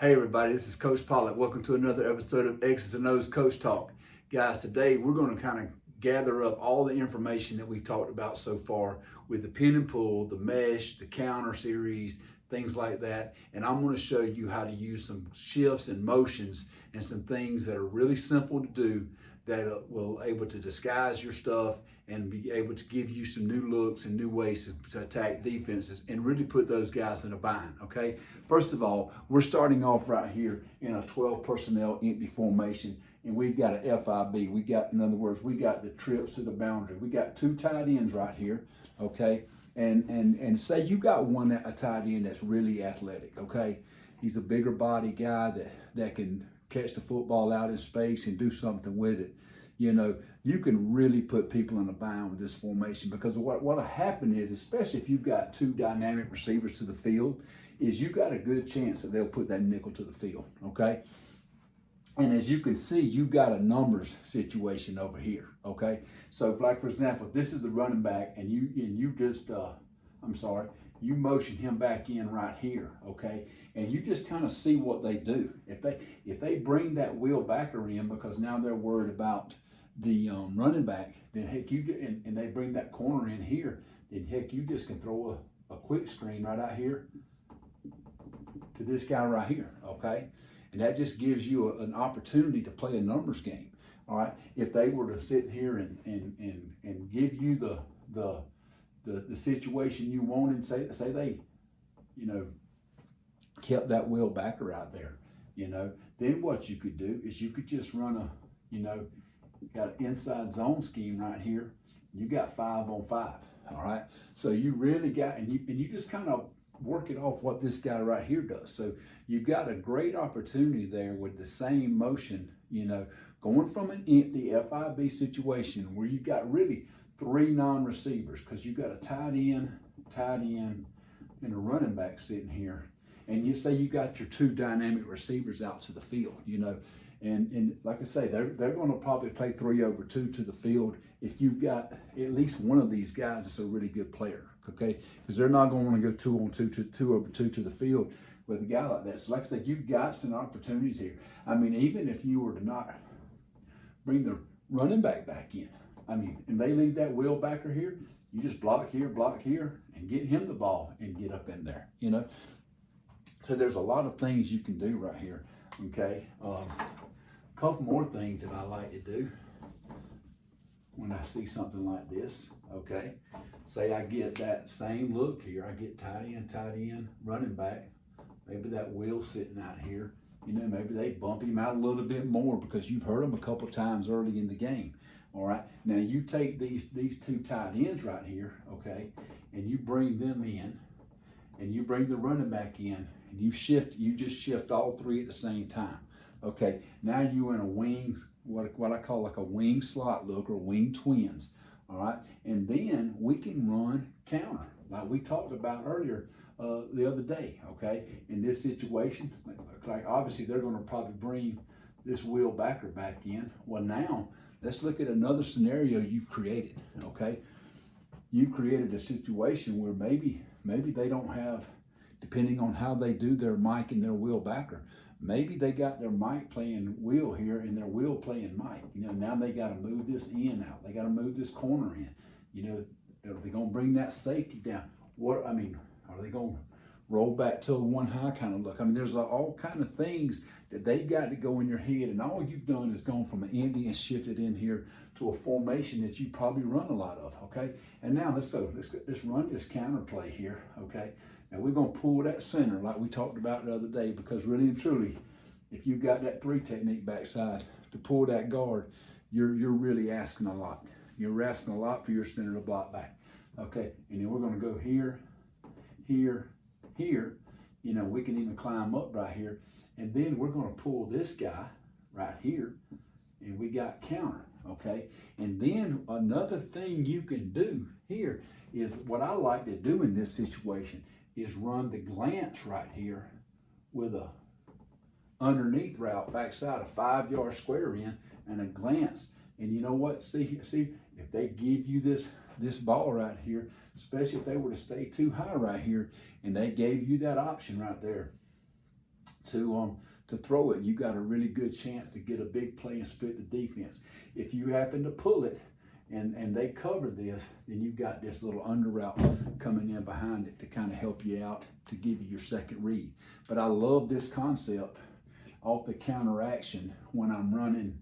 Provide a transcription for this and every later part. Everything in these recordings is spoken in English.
Hey everybody, this is Coach Pollock. Welcome to another episode of X's and O's Coach Talk. Guys, today we're going to kind of gather up all the information that we've talked about so far with the pin and pull, the mesh, the counter series, things like that. And I'm going to show you how to use some shifts and motions and some things that are really simple to do that will able to disguise your stuff and be able to give you some new looks and new ways to attack defenses and really put those guys in a bind, okay? First of all, we're starting off right here in a 12 personnel empty formation, and we've got an FIB. In other words, we got the trips to the boundary. We got two tight ends right here, okay? And say you got a tight end that's really athletic, okay? He's a bigger body guy that can catch the football out in space and do something with it. You know, you can really put people in a bind with this formation, because what'll happen is, especially if you've got two dynamic receivers to the field, is you got a good chance that they'll put that nickel to the field, okay? And as you can see, you've got a numbers situation over here, okay? So like, for example, if this is the running back and you just, you motion him back in right here, okay? And you just kind of see what they do. If they bring that wheel backer in because now they're worried about the running back, then heck, and they bring that corner in here, then heck, you just can throw a quick screen right out here to this guy right here, okay? And that just gives you an opportunity to play a numbers game, all right? If they were to sit here and give you the situation you wanted, say they, kept that wheel backer out there, then what you could do is you could just run got an inside zone scheme right here. You got 5 on 5, all right? So you really got, and you just kind of work it off what this guy right here does. So you've got a great opportunity there with the same motion, going from an empty FIB situation where you got really 3 non-receivers, because you got a tight end, and a running back sitting here. And you say you got your 2 dynamic receivers out to the field, and like I say, they're going to probably play 3 over 2 to the field if you've got at least one of these guys that's a really good player, okay? Because they're not going to want to go 2 on 2 to 2 over 2 to the field with a guy like that. So like I said, you've got some opportunities here. I mean, even if you were to not bring the running back in, and they leave that wheel backer here, you just block here, and get him the ball and get up in there, So there's a lot of things you can do right here, okay? Couple more things that I like to do when I see something like this, okay? Say I get that same look here. I get tight end, running back. Maybe that wheel sitting out here. Maybe they bump him out a little bit more because you've heard him a couple times early in the game, all right? Now you take these 2 tight ends right here, okay, and you bring them in, and you bring the running back in, and you just shift all 3 at the same time. Okay, now you in a wings, what I call like a wing slot look, or wing twins, all right? And then we can run counter, like we talked about earlier the other day, okay? In this situation, like obviously they're gonna probably bring this wheel backer back in. Well, now let's look at another scenario you've created, okay? You've created a situation where maybe they don't have, depending on how they do their mic and their wheel backer, maybe they got their mic playing wheel here and their wheel playing mic. Now they got to move this end out. They got to move this corner in. Are they going to bring that safety down? Are they going to roll back to a 1 high kind of look? There's all kind of things that they got to go in your head, and all you've done is gone from an empty and shifted in here to a formation that you probably run a lot of, okay? And now let's run this counter play here, okay? Now we're going to pull that center like we talked about the other day, because really and truly, if you got that 3 technique backside to pull that guard, you're really asking a lot. You're asking a lot for your center to block back, okay? And then we're going to go here, here. We can even climb up right here, and then we're going to pull this guy right here, and we got counter, okay? And then another thing you can do here is what I like to do in this situation is run the glance right here with a underneath route backside, a 5-yard square in, and a glance. And you know what? See if they give you this ball right here, especially if they were to stay too high right here, and they gave you that option right there, to throw it. You got a really good chance to get a big play and split the defense. If you happen to pull it and they cover this, then you got this little under route coming in behind it to kind of help you out to give you your second read. But I love this concept off the counteraction when I'm running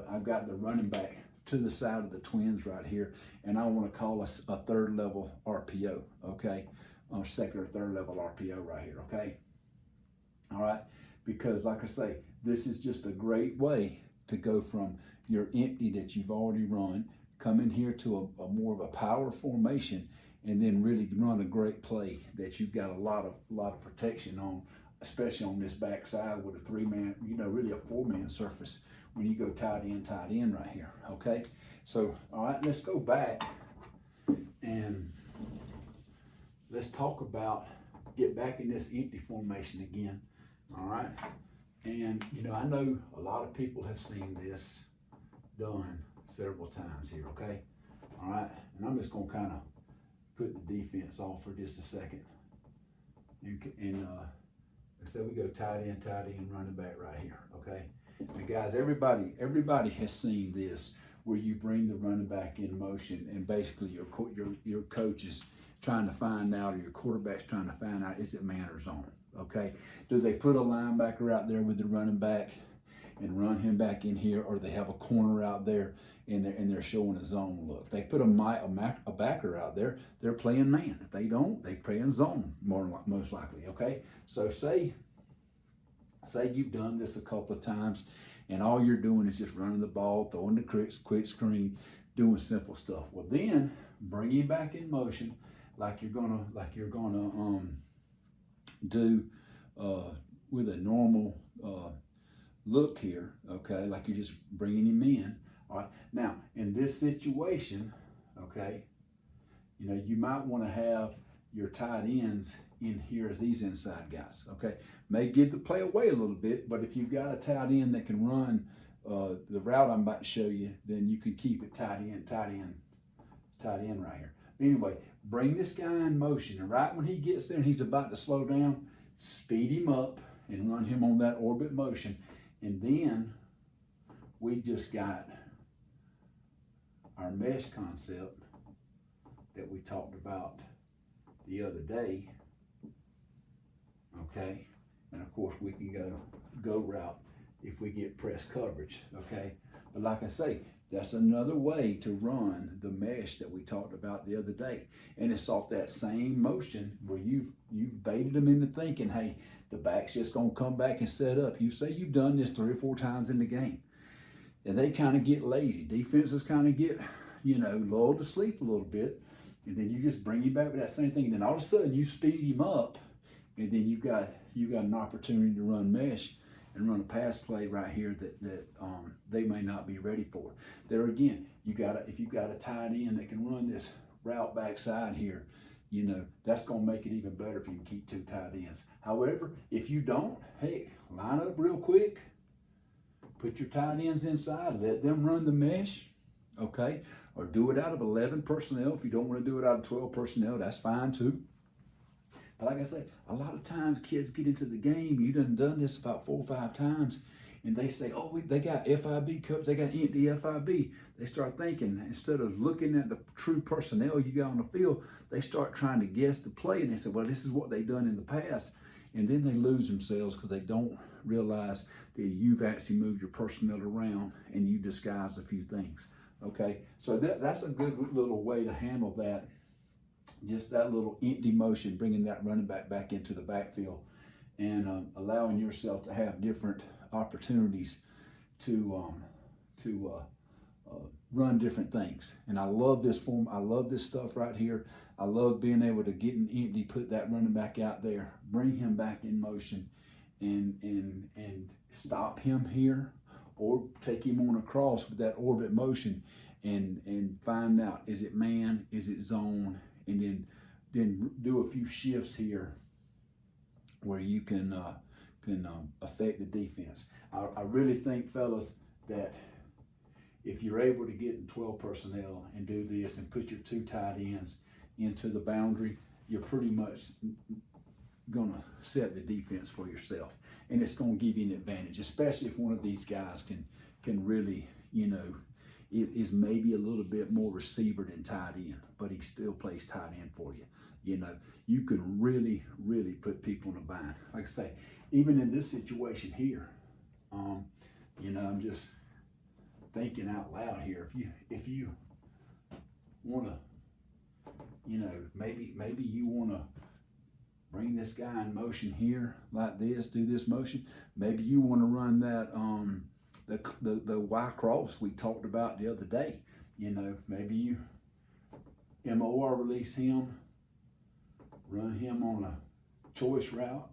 I've got the running back to the side of the twins right here, and I want to call us a third level RPO, okay? Second or third level RPO right here, okay? All right, because like I say, this is just a great way to go from your empty that you've already run, come in here to a more of a power formation, and then really run a great play that you've got a lot of protection on, especially on this backside with a 3-man, really a 4-man surface when you go tight end right here, okay? So, all right, let's go back and let's talk about, get back in this empty formation again, all right? And, I know a lot of people have seen this done several times here, okay? All right, and I'm just gonna kind of put the defense off for just a second. And like I said, we go tight end, running back right here, okay? And guys, everybody has seen this where you bring the running back in motion, and basically your coach is trying to find out, or your quarterback's trying to find out, is it man or zone, okay? Do they put a linebacker out there with the running back and run him back in here, or they have a corner out there and they're showing a zone look? If they put a backer out there, they're playing man. If they don't, they play in zone most likely, okay? So say you've done this a couple of times, and all you're doing is just running the ball, throwing the quick screen, doing simple stuff. Well, then bring him back in motion, like you're gonna do with a normal look here, okay? Like you're just bringing him in. All right. Now, in this situation, okay, you might want to have your tight ends in here as these inside guys, okay? May give the play away a little bit, but if you've got a tight end that can run the route I'm about to show you, then you can keep it tight end right here. Anyway, bring this guy in motion, and right when he gets there and he's about to slow down, speed him up and run him on that orbit motion. And then we just got our mesh concept that we talked about the other day, okay? And of course we can go route if we get press coverage, okay? But like I say, that's another way to run the mesh that we talked about the other day. And it's off that same motion where you've baited them into thinking, hey, the back's just gonna come back and set up. You say you've done this 3 or 4 times in the game, and they kind of get lazy. Defenses kind of get, lulled to sleep a little bit, and then you just bring him back with that same thing. And then all of a sudden you speed him up, and then you got an opportunity to run mesh and run a pass play right here that they may not be ready for. There again, if you got a tight end that can run this route backside here, that's going to make it even better if you can keep 2 tight ends. However, if you don't, hey, line up real quick, put your tight ends inside, let them run the mesh, okay? Or do it out of 11 personnel. If you don't want to do it out of 12 personnel, that's fine too. But like I say, a lot of times kids get into the game, you done this about 4 or 5 times, and they say, oh, they got FIB coach, they got empty FIB. They start thinking, instead of looking at the true personnel you got on the field, they start trying to guess the play, and they say, well, this is what they've done in the past. And then they lose themselves because they don't realize that you've actually moved your personnel around and you disguised a few things, okay? So that's a good little way to handle that. Just that little empty motion, bringing that running back into the backfield, and allowing yourself to have different opportunities to run different things. And I love this form. I love this stuff right here. I love being able to get an empty, put that running back out there, bring him back in motion, and stop him here, or take him on across with that orbit motion, and find out, is it man, is it zone, and then do a few shifts here where you can affect the defense. I really think, fellas, that if you're able to get in 12 personnel and do this and put your 2 tight ends into the boundary, you're pretty much gonna set the defense for yourself. And it's going to give you an advantage, especially if one of these guys can really, you know, is maybe a little bit more receiver than tight end, but he still plays tight end for you. You know, you can really, really put people in a bind. Like I say, even in this situation here, you know, I'm just thinking out loud here. If you want to, you know, maybe you want to bring this guy in motion here like this, do this motion. Maybe you want to run that the Y cross we talked about the other day. You know, maybe you MOR release him, run him on a choice route,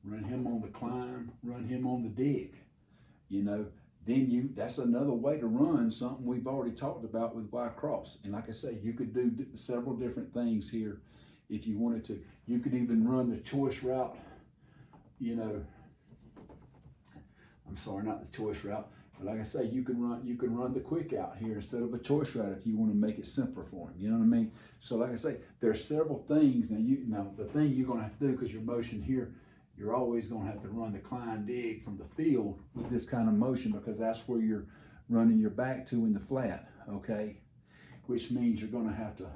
run him on the climb, run him on the dig. You know, then that's another way to run something we've already talked about with Y cross. And like I say, you could do several different things here if you wanted to. You could even run the choice route, you know, I'm sorry, not the choice route, but like I say, you can run the quick out here instead of a choice route if you want to make it simpler for him. You know what I mean? So like I say, there's several things. Now the thing you're going to have to do, because your motion here, you're always going to have to run the climb dig from the field with this kind of motion, because that's where you're running your back to in the flat, okay? Which means you're going to have to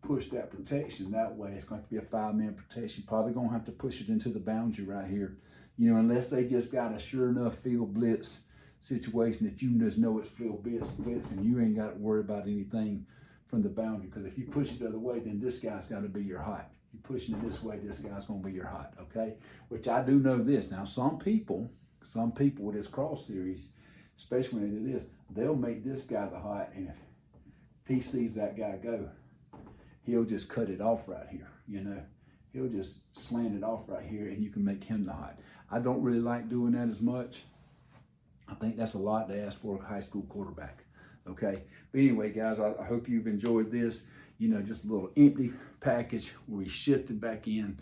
push that protection that way. It's going to be a 5-man protection. Probably going to have to push it into the boundary right here. You know, unless they just got a sure enough field blitz situation that you just know it's field blitz and you ain't got to worry about anything from the boundary. Because if you push it the other way, then this guy's got to be your hot. You're pushing it this way, this guy's going to be your hot, okay? Which I do know this. Now, some people with this cross series, especially when they do this, they'll make this guy the hot, and if he sees that guy go, he'll just cut it off right here, you know? He'll just slant it off right here, and you can make him the hot. I don't really like doing that as much. I think that's a lot to ask for a high school quarterback, okay? But anyway, guys, I hope you've enjoyed this. You know, just a little empty package where we shifted back in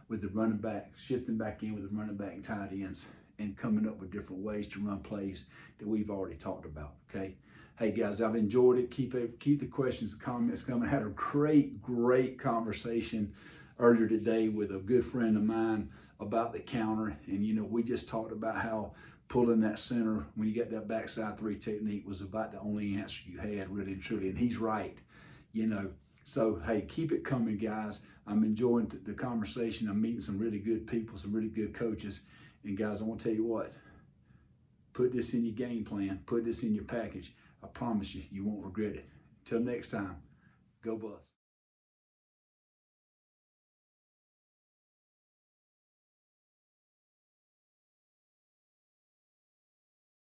with the running back, and tight ends, and coming up with different ways to run plays that we've already talked about, okay? Hey guys, I've enjoyed it. Keep the questions and comments coming. I had a great conversation earlier today with a good friend of mine about the counter, and you know, we just talked about how pulling that center when you get that backside 3 technique was about the only answer you had, really and truly, and he's right, you know. So hey, keep it coming, guys. I'm enjoying the conversation. I'm meeting some really good people, some really good coaches, and guys, I want to tell you what, put this in your game plan, put this in your package. I promise you, you won't regret it. Till next time, go Buffs.